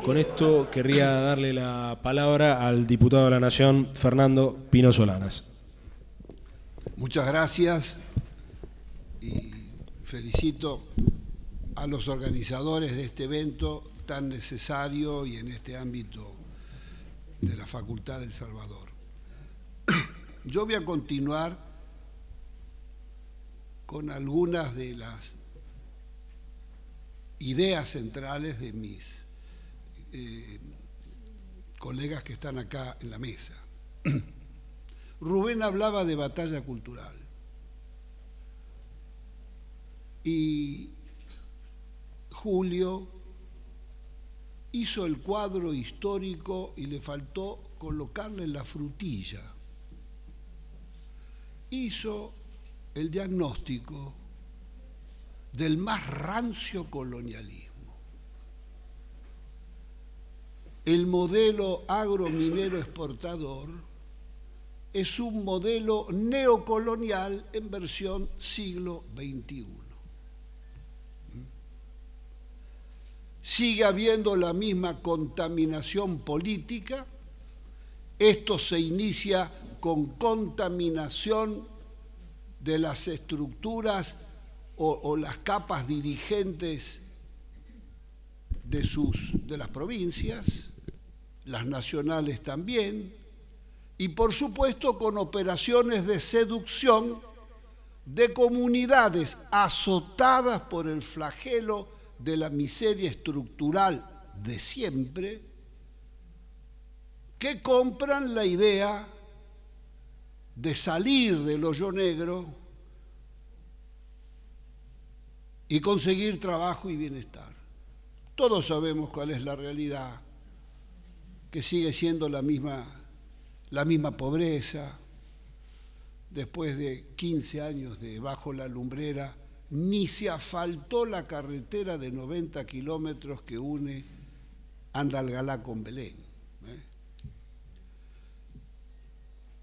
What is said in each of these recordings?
Con esto querría darle la palabra al diputado de la Nación, Fernando Pino Solanas. Muchas gracias y felicito a los organizadores de este evento tan necesario y en este ámbito de la Facultad del Salvador. Yo voy a continuar con algunas de las ideas centrales de mis colegas que están acá en la mesa. Rubén hablaba de batalla cultural y Julio hizo el cuadro histórico y le faltó colocarle la frutilla. Hizo el diagnóstico del más rancio colonialismo. El modelo agrominero exportador es un modelo neocolonial en versión siglo XXI. Sigue habiendo la misma contaminación política. Esto se inicia con contaminación de las estructuras o las capas dirigentes de las provincias, las nacionales también, y por supuesto con operaciones de seducción de comunidades azotadas por el flagelo de la miseria estructural de siempre, que compran la idea de salir del hoyo negro y conseguir trabajo y bienestar. Todos sabemos cuál es la realidad, que sigue siendo la misma pobreza. Después de 15 años de bajo la lumbrera, ni se asfaltó la carretera de 90 kilómetros que une Andalgalá con Belén.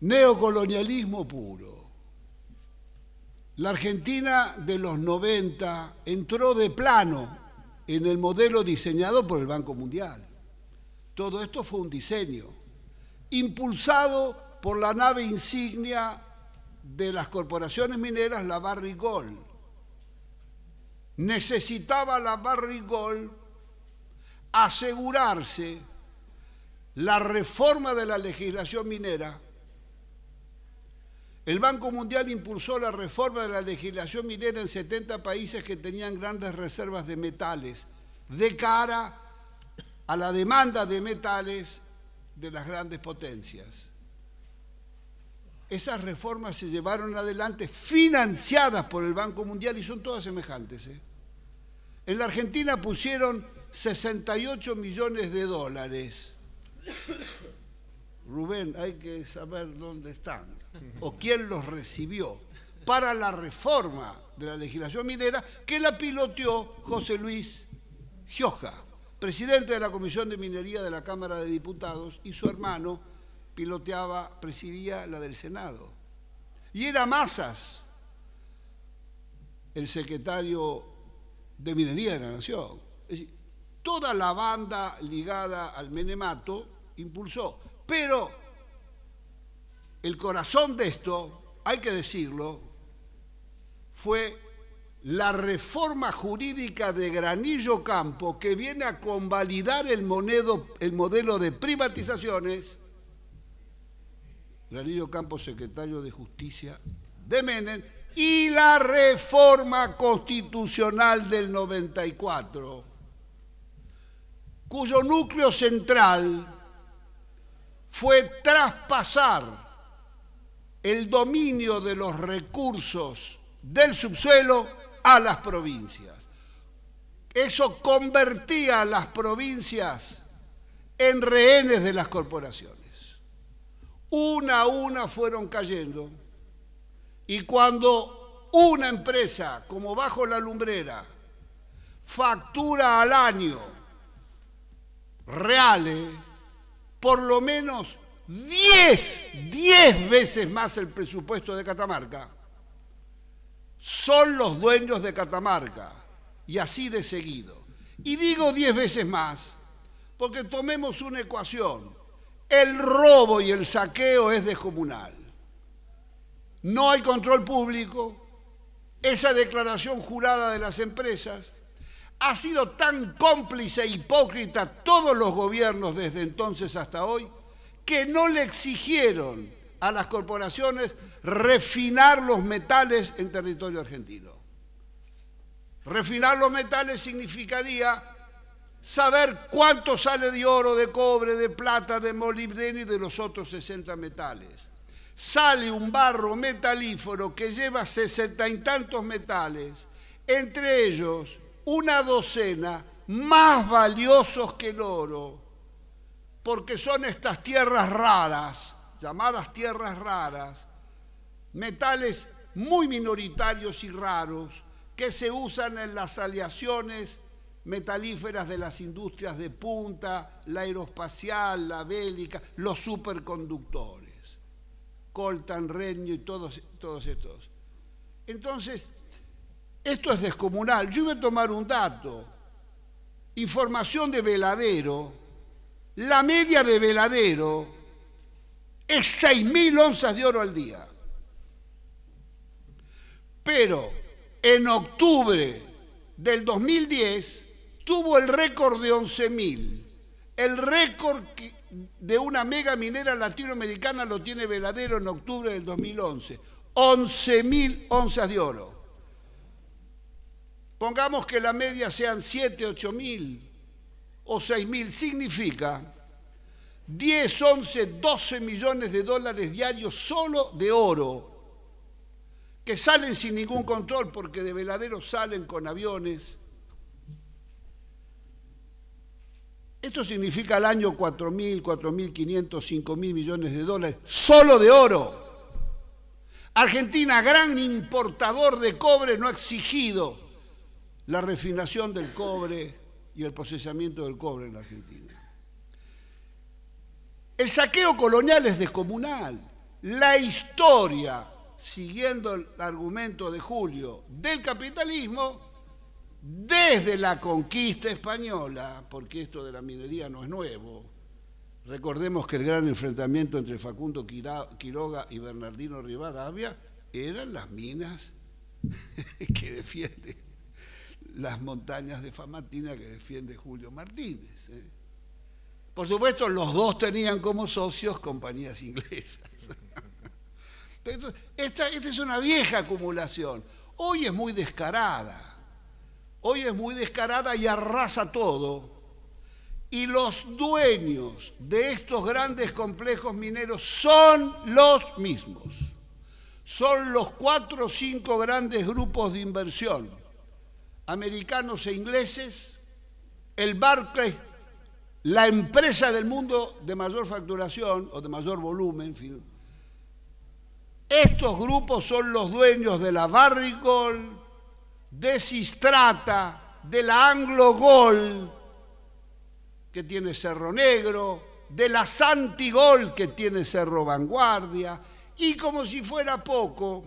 Neocolonialismo puro. La Argentina de los 90 entró de plano en el modelo diseñado por el Banco Mundial. Todo esto fue un diseño impulsado por la nave insignia de las corporaciones mineras, la Barrick Gold. Necesitaba la Barrick Gold asegurarse la reforma de la legislación minera. El Banco Mundial impulsó la reforma de la legislación minera en 70 países que tenían grandes reservas de metales, de cara a la demanda de metales de las grandes potencias. Esas reformas se llevaron adelante financiadas por el Banco Mundial y son todas semejantes. En la Argentina pusieron 68 millones de dólares. Rubén, hay que saber dónde están o quién los recibió para la reforma de la legislación minera que la piloteó José Luis Gioja, presidente de la Comisión de Minería de la Cámara de Diputados, y su hermano presidía la del Senado. Y era Massas, el secretario de Minería de la Nación. Es decir, toda la banda ligada al menemato impulsó. Pero el corazón de esto, hay que decirlo, fue la reforma jurídica de Granillo Campo, que viene a convalidar el modelo de privatizaciones. Granillo Campo, secretario de Justicia de Menem, y la reforma constitucional del 94, cuyo núcleo central fue traspasar el dominio de los recursos del subsuelo a las provincias. Eso convertía a las provincias en rehenes de las corporaciones. Una a una fueron cayendo, y cuando una empresa como Bajo la Lumbrera factura al año reales por lo menos 10 veces más el presupuesto de Catamarca, son los dueños de Catamarca, y así de seguido. Y digo 10 veces más Porque tomemos una ecuación. El robo y el saqueo es descomunal. No hay control público. Esa declaración jurada de las empresas ha sido tan cómplice e hipócrita todos los gobiernos desde entonces hasta hoy que no le exigieron a las corporaciones refinar los metales en territorio argentino. Refinar los metales significaría saber cuánto sale de oro, de cobre, de plata, de molibdeno y de los otros 60 metales. Sale un barro metalífero que lleva 60 y tantos metales, entre ellos una docena más valiosos que el oro, porque son estas tierras raras, llamadas tierras raras, metales muy minoritarios y raros que se usan en las aleaciones metalíferas de las industrias de punta, la aeroespacial, la bélica, los superconductores, coltan, renio y todos estos. Entonces, esto es descomunal. Yo voy a tomar un dato. Información de Veladero. La media de Veladero es 6.000 onzas de oro al día. Pero en octubre del 2010 tuvo el récord de 11.000. El récord de una mega minera latinoamericana lo tiene Veladero en octubre del 2011. 11.000 onzas de oro. Pongamos que la media sean 7, 8.000 o 6.000. Significa 10, 11, 12 millones de dólares diarios solo de oro, que salen sin ningún control porque de Veladero salen con aviones. Esto significa al año 4.000, 4.500, 5.000 millones de dólares solo de oro. Argentina, gran importador de cobre, no ha exigido la refinación del cobre y el procesamiento del cobre en la Argentina. El saqueo colonial es descomunal. La historia, siguiendo el argumento de Julio, del capitalismo, desde la conquista española, porque esto de la minería no es nuevo. Recordemos que el gran enfrentamiento entre Facundo Quiroga y Bernardino Rivadavia eran las minas que defiende las montañas de Famatina que defiende Julio Martínez. Por supuesto, los dos tenían como socios compañías inglesas. Esta es una vieja acumulación. Hoy es muy descarada. Hoy es muy descarada y arrasa todo. Y los dueños de estos grandes complejos mineros son los mismos. Son los 4 o 5 grandes grupos de inversión, americanos e ingleses, el Barclays, la empresa del mundo de mayor facturación o de mayor volumen, en fin. Estos grupos son los dueños de la Barrick Gold, de Sistrata, de la Anglo Gold, que tiene Cerro Negro, de la Santi Gold, que tiene Cerro Vanguardia, y como si fuera poco,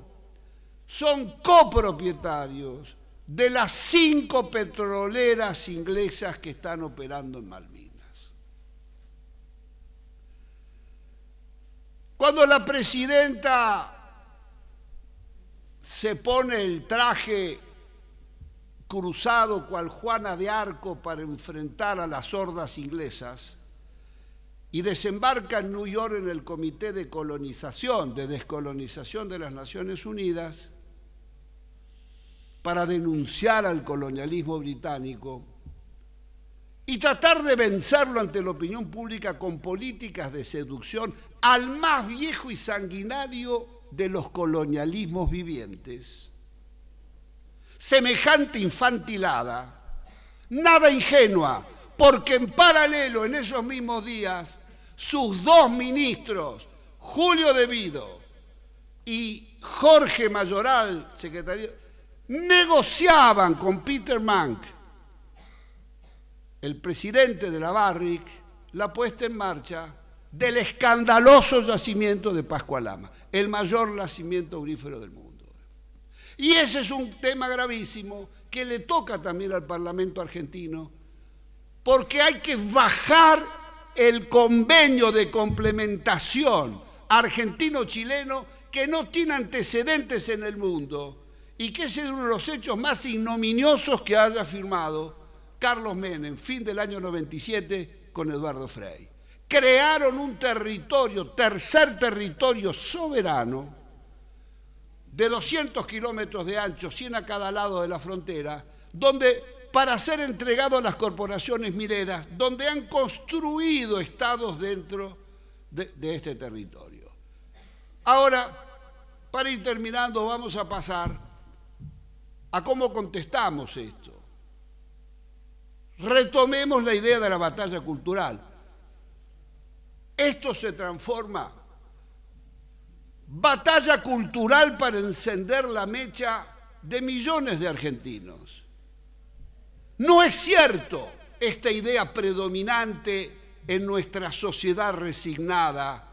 son copropietarios de las 5 petroleras inglesas que están operando en Malvinas. Cuando la presidenta se pone el traje cruzado cual Juana de Arco para enfrentar a las hordas inglesas y desembarca en New York en el Comité de Colonización, de Descolonización de las Naciones Unidas, para denunciar al colonialismo británico y tratar de vencerlo ante la opinión pública con políticas de seducción al más viejo y sanguinario de los colonialismos vivientes. Semejante infantilada, nada ingenua, porque en paralelo, en esos mismos días, sus 2 ministros, Julio De Vido y Jorge Mayoral, secretario, negociaban con Peter Mank, el presidente de la Barrick, la puesta en marcha del escandaloso yacimiento de Pascualama, el mayor yacimiento aurífero del mundo. Y ese es un tema gravísimo que le toca también al Parlamento argentino, porque hay que bajar el convenio de complementación argentino-chileno que no tiene antecedentes en el mundo y que es uno de los hechos más ignominiosos que haya firmado Carlos Menem, fin del año 97, con Eduardo Frei. Crearon un territorio, tercer territorio soberano, de 200 kilómetros de ancho, 100 a cada lado de la frontera, donde para ser entregado a las corporaciones mineras, donde han construido estados dentro de este territorio. Ahora, para ir terminando, vamos a pasar a cómo contestamos esto. Retomemos la idea de la batalla cultural. Esto se transforma. Batalla cultural para encender la mecha de millones de argentinos. No es cierto esta idea predominante en nuestra sociedad resignada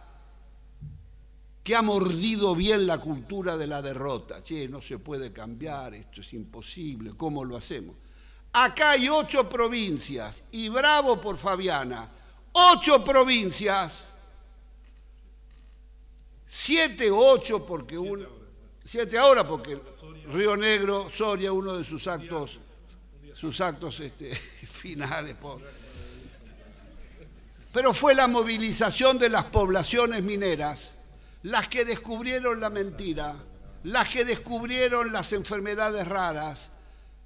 que ha mordido bien la cultura de la derrota. Che, no se puede cambiar, esto es imposible, ¿cómo lo hacemos? Acá hay 8 provincias, y bravo por Fabiana, 8 provincias, 7 o 8 porque 7 ahora porque Río Negro, Soria, uno de sus actos finales. Pero fue la movilización de las poblaciones mineras las que descubrieron la mentira, las que descubrieron las enfermedades raras,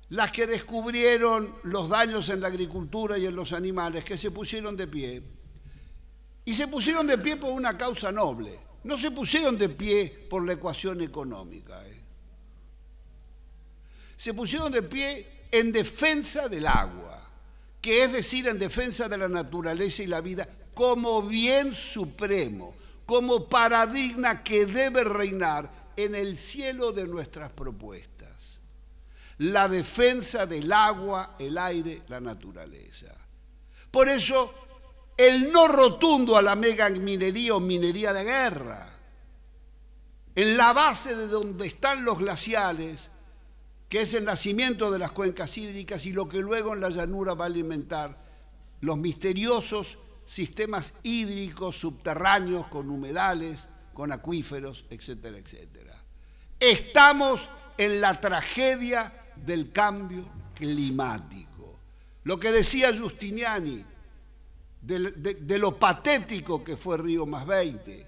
las que descubrieron los daños en la agricultura y en los animales, que se pusieron de pie. Y se pusieron de pie por una causa noble. No se pusieron de pie por la ecuación económica. Se pusieron de pie en defensa del agua, que es decir, en defensa de la naturaleza y la vida como bien supremo, como paradigma que debe reinar en el cielo de nuestras propuestas. La defensa del agua, el aire, la naturaleza. Por eso, el no rotundo a la megaminería o minería de guerra, en la base de donde están los glaciales, que es el nacimiento de las cuencas hídricas y lo que luego en la llanura va a alimentar los misteriosos sistemas hídricos subterráneos con humedales, con acuíferos, etcétera, etcétera. Estamos en la tragedia del cambio climático. Lo que decía Giustiniani, de lo patético que fue Río +20.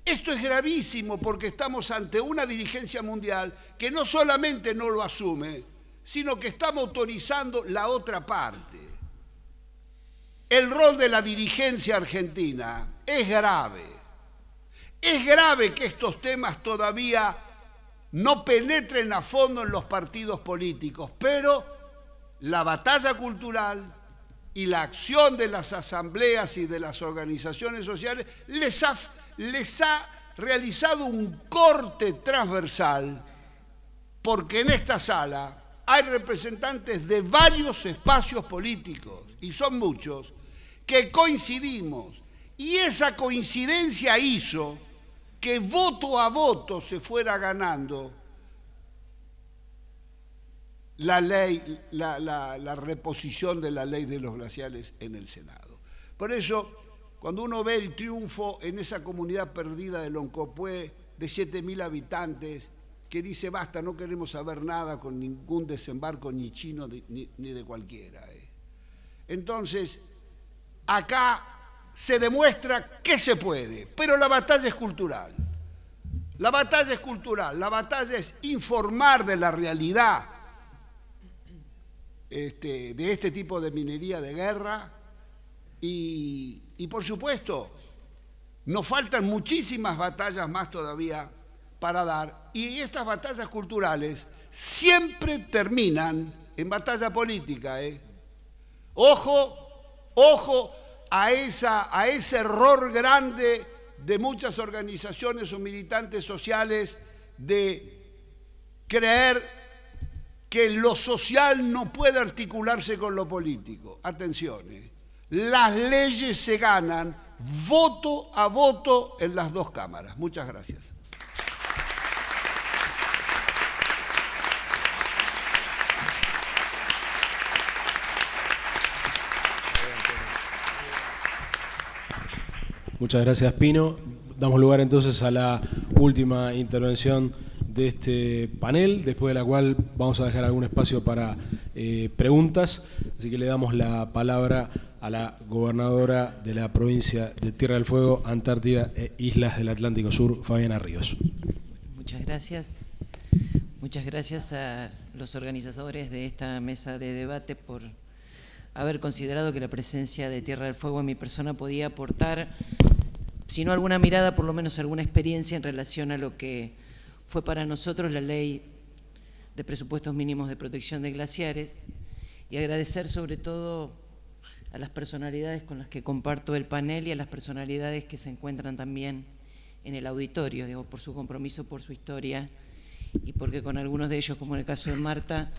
Esto es gravísimo porque estamos ante una dirigencia mundial que no solamente no lo asume, sino que está motorizando la otra parte. El rol de la dirigencia argentina es grave. Es grave que estos temas todavía no penetren a fondo en los partidos políticos, pero la batalla cultural y la acción de las asambleas y de las organizaciones sociales les ha realizado un corte transversal, porque en esta sala hay representantes de varios espacios políticos, y son muchos, que coincidimos, y esa coincidencia hizo que voto a voto se fuera ganando la ley, la reposición de la ley de los glaciales en el Senado. Por eso, cuando uno ve el triunfo en esa comunidad perdida de Loncopué, de 7.000 habitantes, que dice, basta, no queremos saber nada con ningún desembarco ni chino ni de cualquiera. Entonces, acá se demuestra que se puede, pero la batalla es cultural. La batalla es cultural, la batalla es informar de la realidad de este tipo de minería de guerra y por supuesto, nos faltan muchísimas batallas más todavía para dar, y estas batallas culturales siempre terminan en batalla política. Ojo a ese error grande de muchas organizaciones o militantes sociales de creer que lo social no puede articularse con lo político. Atención, las leyes se ganan voto a voto en las dos cámaras. Muchas gracias. Muchas gracias, Pino. Damos lugar entonces a la última intervención de este panel, después de la cual vamos a dejar algún espacio para preguntas. Así que le damos la palabra a la gobernadora de la provincia de Tierra del Fuego, Antártida e Islas del Atlántico Sur, Fabiana Ríos. Muchas gracias. Muchas gracias a los organizadores de esta mesa de debate por haber considerado que la presencia de Tierra del Fuego en mi persona podía aportar, si no alguna mirada, por lo menos alguna experiencia en relación a lo que fue para nosotros la Ley de Presupuestos Mínimos de Protección de Glaciares, y agradecer sobre todo a las personalidades con las que comparto el panel y a las personalidades que se encuentran también en el auditorio, digo, por su compromiso, por su historia, y porque con algunos de ellos, como en el caso de Marta,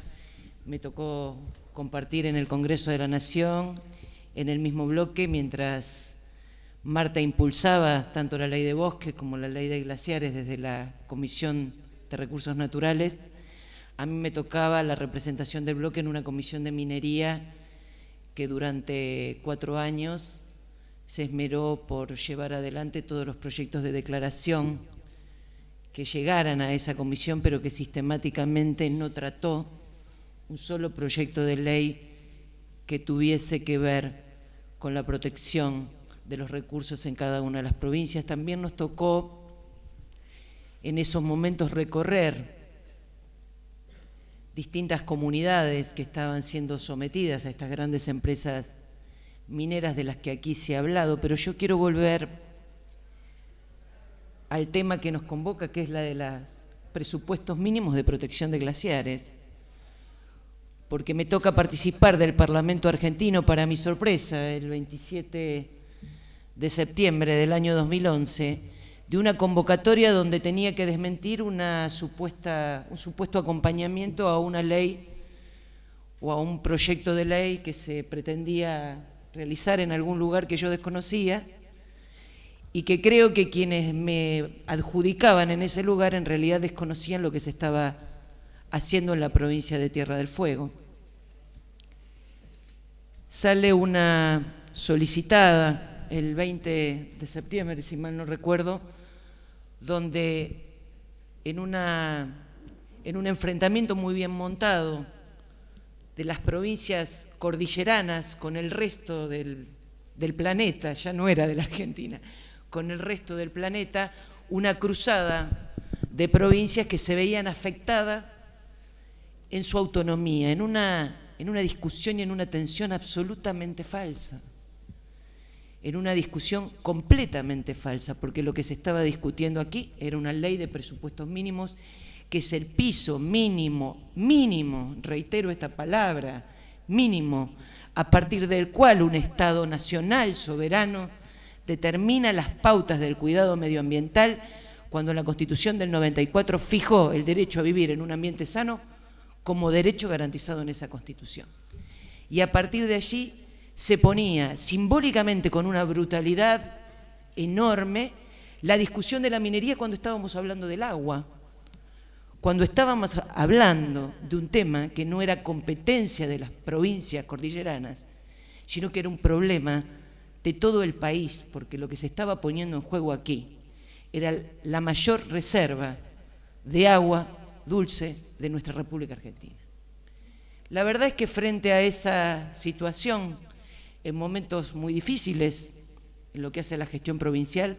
me tocó compartir en el Congreso de la Nación, en el mismo bloque, mientras Marta impulsaba tanto la Ley de Bosques como la Ley de Glaciares desde la Comisión de Recursos Naturales. A mí me tocaba la representación del bloque en una comisión de minería que durante 4 años se esmeró por llevar adelante todos los proyectos de declaración que llegaran a esa comisión, pero que sistemáticamente no trató un solo proyecto de ley que tuviese que ver con la protección de los recursos en cada una de las provincias. También nos tocó en esos momentos recorrer distintas comunidades que estaban siendo sometidas a estas grandes empresas mineras de las que aquí se ha hablado, pero yo quiero volver al tema que nos convoca, que es la de los presupuestos mínimos de protección de glaciares, porque me toca participar del Parlamento argentino, para mi sorpresa, el 27 de septiembre del año 2011, de una convocatoria donde tenía que desmentir un supuesto acompañamiento a una ley o a un proyecto de ley que se pretendía realizar en algún lugar que yo desconocía, y que creo que quienes me adjudicaban en ese lugar en realidad desconocían lo que se estaba haciendo en la provincia de Tierra del Fuego. Sale una solicitada el 20 de septiembre, si mal no recuerdo, donde en un enfrentamiento muy bien montado de las provincias cordilleranas con el resto del planeta, ya no era de la Argentina, con el resto del planeta, una cruzada de provincias que se veían afectadas en su autonomía, en una discusión y en una tensión absolutamente falsa, en una discusión completamente falsa, porque lo que se estaba discutiendo aquí era una ley de presupuestos mínimos, que es el piso mínimo, reitero esta palabra, mínimo, a partir del cual un Estado nacional soberano determina las pautas del cuidado medioambiental, cuando la Constitución del 94 fijó el derecho a vivir en un ambiente sano como derecho garantizado en esa Constitución. Y a partir de allí se ponía simbólicamente, con una brutalidad enorme, la discusión de la minería cuando estábamos hablando del agua, cuando estábamos hablando de un tema que no era competencia de las provincias cordilleranas, sino que era un problema de todo el país, porque lo que se estaba poniendo en juego aquí era la mayor reserva de agua dulce de nuestra República Argentina. La verdad es que frente a esa situación, en momentos muy difíciles en lo que hace a la gestión provincial,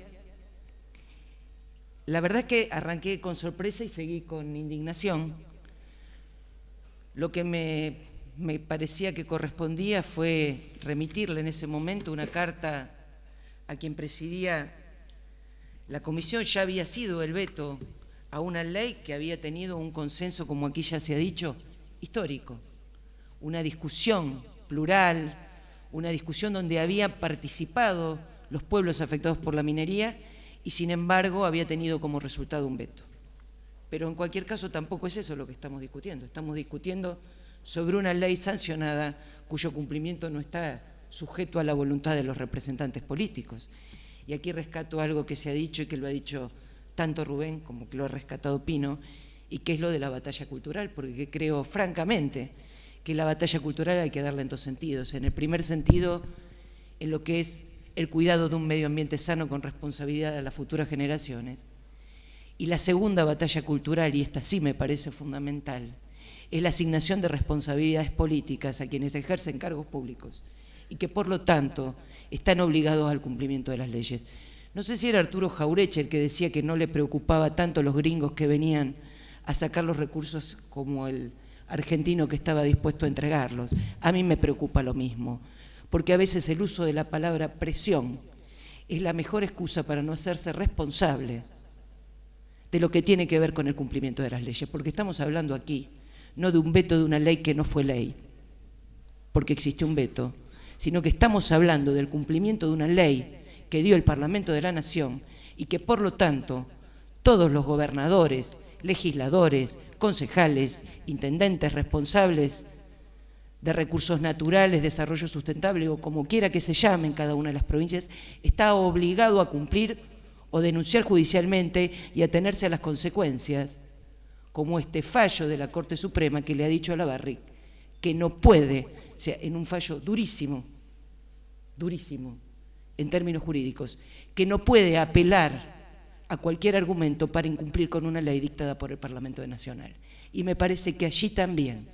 la verdad es que arranqué con sorpresa y seguí con indignación. Lo que me parecía que correspondía fue remitirle en ese momento una carta a quien presidía la comisión. Ya había sido el veto a una ley que había tenido un consenso, como aquí ya se ha dicho, histórico, una discusión plural, una discusión donde habían participado los pueblos afectados por la minería y sin embargo había tenido como resultado un veto. Pero en cualquier caso tampoco es eso lo que estamos discutiendo sobre una ley sancionada cuyo cumplimiento no está sujeto a la voluntad de los representantes políticos. Y aquí rescato algo que se ha dicho y que lo ha dicho tanto Rubén como que lo ha rescatado Pino, y que es lo de la batalla cultural, porque creo francamente que la batalla cultural hay que darla en dos sentidos. En el primer sentido, en lo que es el cuidado de un medio ambiente sano con responsabilidad a las futuras generaciones. Y la segunda batalla cultural, y esta sí me parece fundamental, es la asignación de responsabilidades políticas a quienes ejercen cargos públicos y que por lo tanto están obligados al cumplimiento de las leyes. No sé si era Arturo Jauretche el que decía que no le preocupaba tanto los gringos que venían a sacar los recursos como el argentino que estaba dispuesto a entregarlos. A mí me preocupa lo mismo, porque a veces el uso de la palabra presión es la mejor excusa para no hacerse responsable de lo que tiene que ver con el cumplimiento de las leyes, porque estamos hablando aquí no de un veto de una ley que no fue ley, porque existió un veto, sino que estamos hablando del cumplimiento de una ley que dio el Parlamento de la Nación y que por lo tanto todos los gobernadores, legisladores, concejales, intendentes, responsables de recursos naturales, desarrollo sustentable o como quiera que se llame en cada una de las provincias, está obligado a cumplir o denunciar judicialmente y atenerse a las consecuencias, como este fallo de la Corte Suprema que le ha dicho a Olavarric que no puede, o sea, en un fallo durísimo, durísimo en términos jurídicos, que no puede apelar a cualquier argumento para incumplir con una ley dictada por el Parlamento Nacional. Y me parece que allí también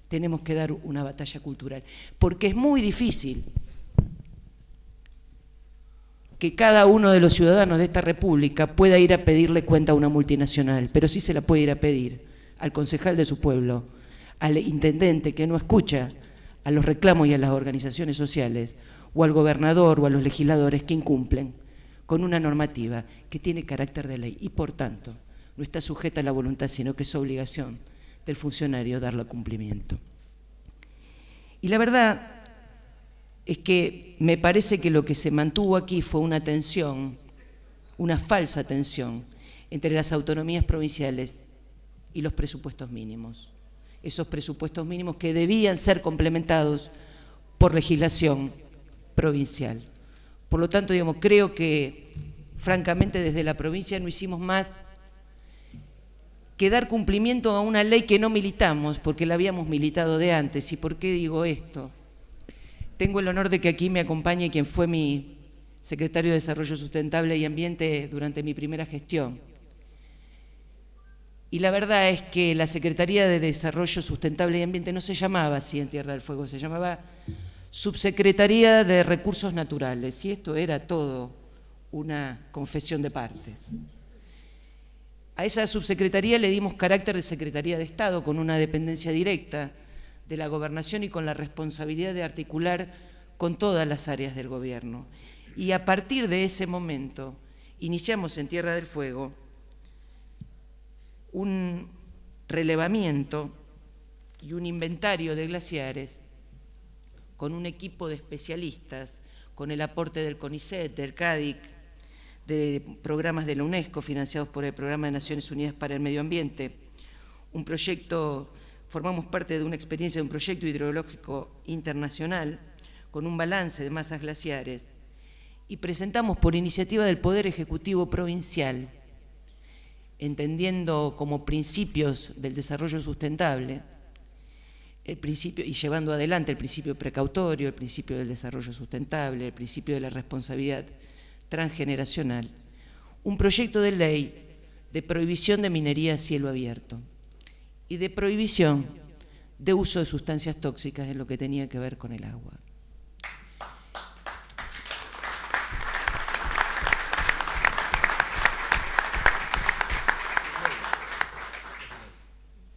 tenemos que dar una batalla cultural, porque es muy difícil que cada uno de los ciudadanos de esta república pueda ir a pedirle cuenta a una multinacional, pero sí se la puede ir a pedir al concejal de su pueblo, al intendente que no escucha a los reclamos y a las organizaciones sociales, o al gobernador o a los legisladores que incumplen con una normativa que tiene carácter de ley y por tanto no está sujeta a la voluntad, sino que es obligación del funcionario darle cumplimiento. Y la verdad es que me parece que lo que se mantuvo aquí fue una tensión, una falsa tensión entre las autonomías provinciales y los presupuestos mínimos. Esos presupuestos mínimos que debían ser complementados por legislación provincial. Por lo tanto, digamos, creo que francamente desde la provincia no hicimos más que dar cumplimiento a una ley que no militamos, porque la habíamos militado de antes. ¿Y por qué digo esto? Tengo el honor de que aquí me acompañe quien fue mi secretario de Desarrollo Sustentable y Ambiente durante mi primera gestión. Y la verdad es que la Secretaría de Desarrollo Sustentable y Ambiente no se llamaba así en Tierra del Fuego, se llamaba Subsecretaría de Recursos Naturales, y esto era todo una confesión de partes. A esa subsecretaría le dimos carácter de Secretaría de Estado, con una dependencia directa de la Gobernación y con la responsabilidad de articular con todas las áreas del gobierno. Y a partir de ese momento iniciamos en Tierra del Fuego un relevamiento y un inventario de glaciares con un equipo de especialistas, con el aporte del CONICET, del CADIC, de programas de la UNESCO financiados por el Programa de Naciones Unidas para el Medio Ambiente. Un proyecto, formamos parte de una experiencia de un proyecto hidrológico internacional con un balance de masas glaciares y presentamos por iniciativa del Poder Ejecutivo Provincial, entendiendo como principios del desarrollo sustentable, el principio, y llevando adelante el principio precautorio, el principio del desarrollo sustentable, el principio de la responsabilidad transgeneracional, un proyecto de ley de prohibición de minería a cielo abierto y de prohibición de uso de sustancias tóxicas en lo que tenía que ver con el agua.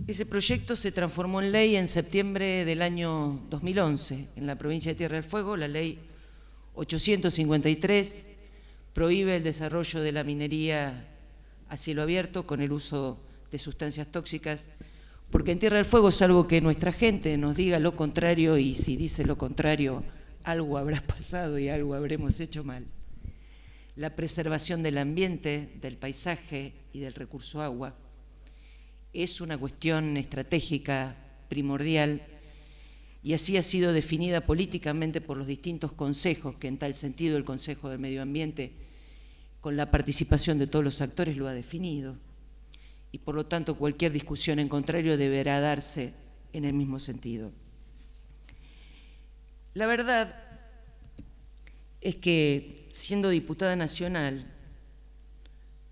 Ese proyecto se transformó en ley en septiembre del año 2011 en la provincia de Tierra del Fuego. La ley 853 prohíbe el desarrollo de la minería a cielo abierto con el uso de sustancias tóxicas, porque en Tierra del Fuego, salvo que nuestra gente nos diga lo contrario, y si dice lo contrario, algo habrá pasado y algo habremos hecho mal, la preservación del ambiente, del paisaje y del recurso agua es una cuestión estratégica primordial y así ha sido definida políticamente por los distintos consejos, que en tal sentido el Consejo de Medio Ambiente, con la participación de todos los actores, lo ha definido. Y por lo tanto cualquier discusión en contrario deberá darse en el mismo sentido. La verdad es que, siendo diputada nacional,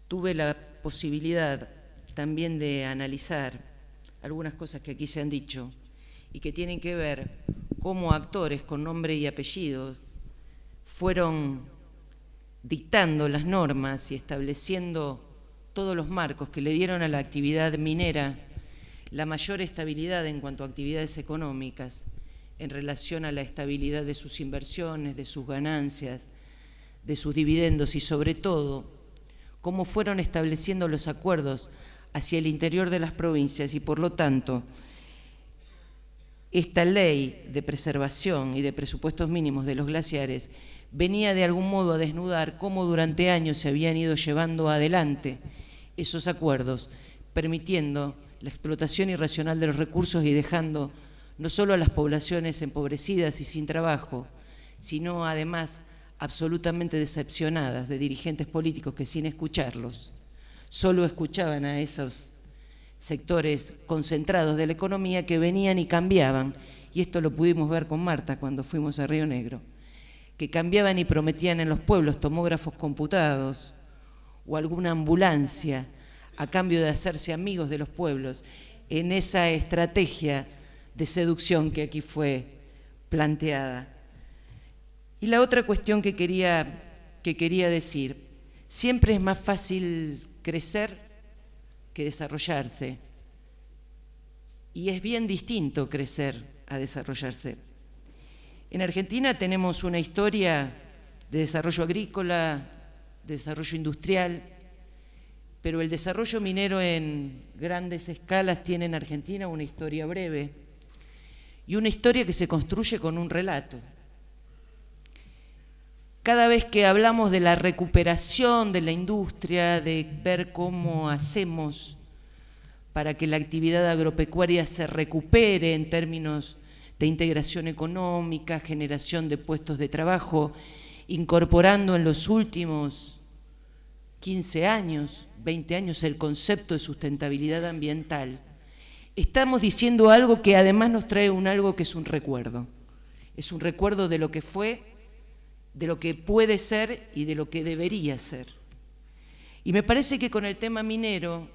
tuve la posibilidad también de analizar algunas cosas que aquí se han dicho y que tienen que ver cómo actores con nombre y apellido fueron dictando las normas y estableciendo todos los marcos que le dieron a la actividad minera la mayor estabilidad en cuanto a actividades económicas en relación a la estabilidad de sus inversiones, de sus ganancias, de sus dividendos y sobre todo cómo fueron estableciendo los acuerdos hacia el interior de las provincias y por lo tanto esta ley de preservación y de presupuestos mínimos de los glaciares venía de algún modo a desnudar cómo durante años se habían ido llevando adelante esos acuerdos, permitiendo la explotación irracional de los recursos y dejando no solo a las poblaciones empobrecidas y sin trabajo, sino además absolutamente decepcionadas de dirigentes políticos que sin escucharlos, solo escuchaban a esos sectores concentrados de la economía que venían y cambiaban, y esto lo pudimos ver con Marta cuando fuimos a Río Negro, que cambiaban y prometían en los pueblos tomógrafos computados o alguna ambulancia a cambio de hacerse amigos de los pueblos en esa estrategia de seducción que aquí fue planteada. Y la otra cuestión que quería decir, siempre es más fácil crecer que desarrollarse, y es bien distinto crecer a desarrollarse. En Argentina tenemos una historia de desarrollo agrícola, de desarrollo industrial, pero el desarrollo minero en grandes escalas tiene en Argentina una historia breve y una historia que se construye con un relato. Cada vez que hablamos de la recuperación de la industria, de ver cómo hacemos para que la actividad agropecuaria se recupere en términos de integración económica, generación de puestos de trabajo, incorporando en los últimos 15 años, 20 años el concepto de sustentabilidad ambiental, estamos diciendo algo que además nos trae algo que es un recuerdo de lo que fue, de lo que puede ser y de lo que debería ser. Y me parece que con el tema minero,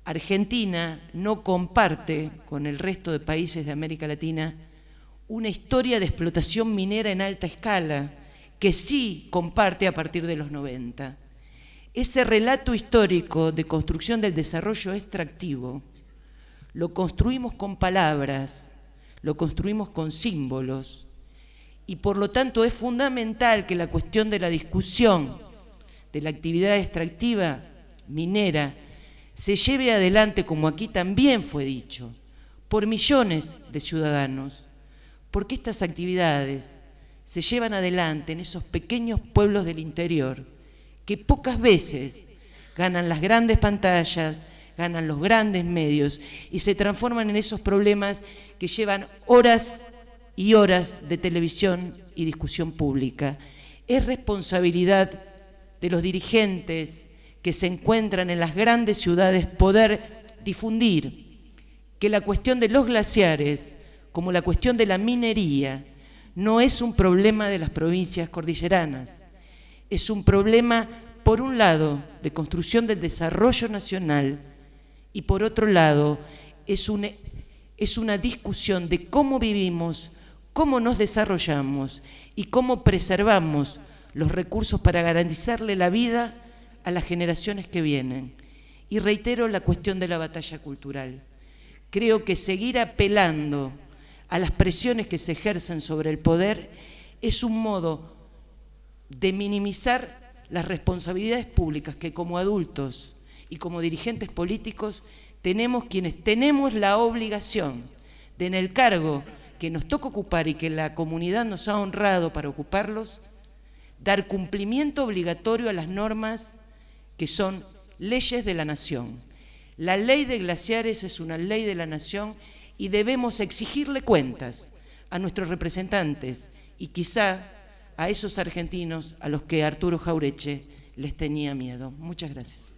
Argentina no comparte con el resto de países de América Latina una historia de explotación minera en alta escala, que sí comparte a partir de los 90. Ese relato histórico de construcción del desarrollo extractivo lo construimos con palabras, lo construimos con símbolos, y por lo tanto es fundamental que la cuestión de la discusión de la actividad extractiva minera se lleve adelante, como aquí también fue dicho, por millones de ciudadanos, porque estas actividades se llevan adelante en esos pequeños pueblos del interior que pocas veces ganan las grandes pantallas, ganan los grandes medios y se transforman en esos problemas que llevan horas y horas de televisión y discusión pública. Es responsabilidad de los dirigentes que se encuentran en las grandes ciudades poder difundir que la cuestión de los glaciares, como la cuestión de la minería, no es un problema de las provincias cordilleranas, es un problema, por un lado, de construcción del desarrollo nacional y por otro lado, es una discusión de cómo vivimos, cómo nos desarrollamos y cómo preservamos los recursos para garantizarle la vida a las generaciones que vienen. Y reitero la cuestión de la batalla cultural. Creo que seguir apelando a las presiones que se ejercen sobre el poder es un modo de minimizar las responsabilidades públicas que como adultos y como dirigentes políticos tenemos quienes tenemos la obligación de, en el cargo que nos toca ocupar y que la comunidad nos ha honrado para ocuparlos, dar cumplimiento obligatorio a las normas que son leyes de la nación. La ley de glaciares es una ley de la nación y debemos exigirle cuentas a nuestros representantes y quizá a esos argentinos a los que Arturo Jauretche les tenía miedo. Muchas gracias.